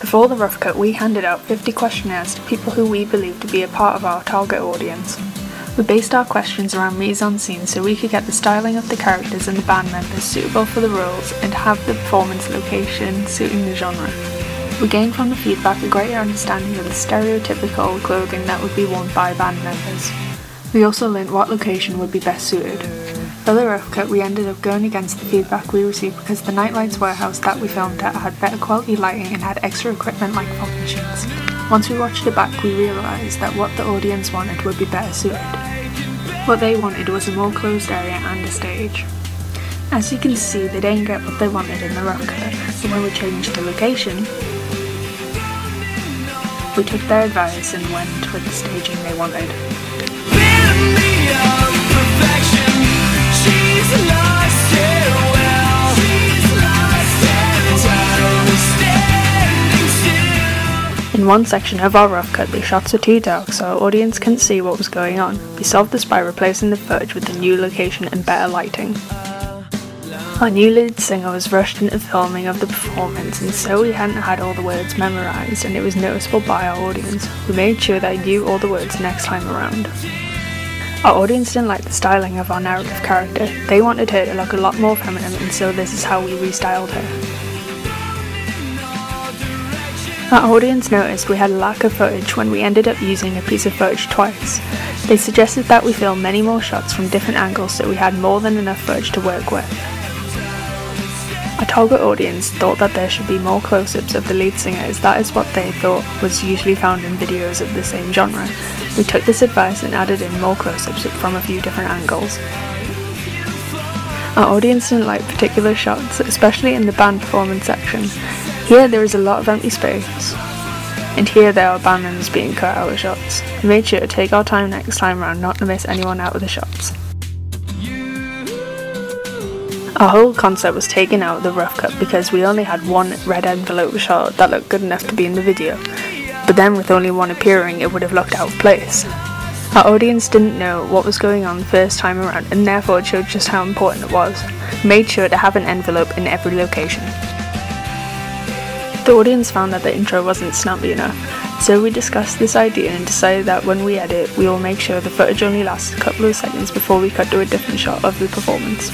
Before the rough cut, we handed out 50 questionnaires to people who we believed to be a part of our target audience. We based our questions around mise-en-scene so we could get the styling of the characters and the band members suitable for the roles and have the performance location suiting the genre. We gained from the feedback a greater understanding of the stereotypical clothing that would be worn by band members. We also learnt what location would be best suited. For the rough cut, we ended up going against the feedback we received because the Nightlights warehouse that we filmed at had better quality lighting and had extra equipment like fog machines. Once we watched it back, we realised that what the audience wanted would be better suited. What they wanted was a more closed area and a stage. As you can see, they didn't get what they wanted in the rough cut, so when we changed the location, we took their advice and went with the staging they wanted. In one section of our rough cut, the shots were too dark so our audience couldn't see what was going on. We solved this by replacing the footage with a new location and better lighting. Our new lead singer was rushed into filming of the performance, and so we hadn't had all the words memorised and it was noticeable by our audience. We made sure they knew all the words next time around. Our audience didn't like the styling of our narrative character. They wanted her to look a lot more feminine, and so this is how we restyled her. Our audience noticed we had a lack of footage when we ended up using a piece of footage twice. They suggested that we film many more shots from different angles so we had more than enough footage to work with. Our target audience thought that there should be more close-ups of the lead singer, as that is what they thought was usually found in videos of the same genre. We took this advice and added in more close-ups from a few different angles. Our audience didn't like particular shots, especially in the band performance section. Here there is a lot of empty space, and here there are band members being cut out of shots. We made sure to take our time next time around not to miss anyone out of the shots. Our whole concept was taken out of the rough cut because we only had one red envelope shot that looked good enough to be in the video, but then with only one appearing it would have looked out of place. Our audience didn't know what was going on the first time around, and therefore it showed just how important it was. We made sure to have an envelope in every location. The audience found that the intro wasn't snappy enough, so we discussed this idea and decided that when we edit, we will make sure the footage only lasts a couple of seconds before we cut to a different shot of the performance.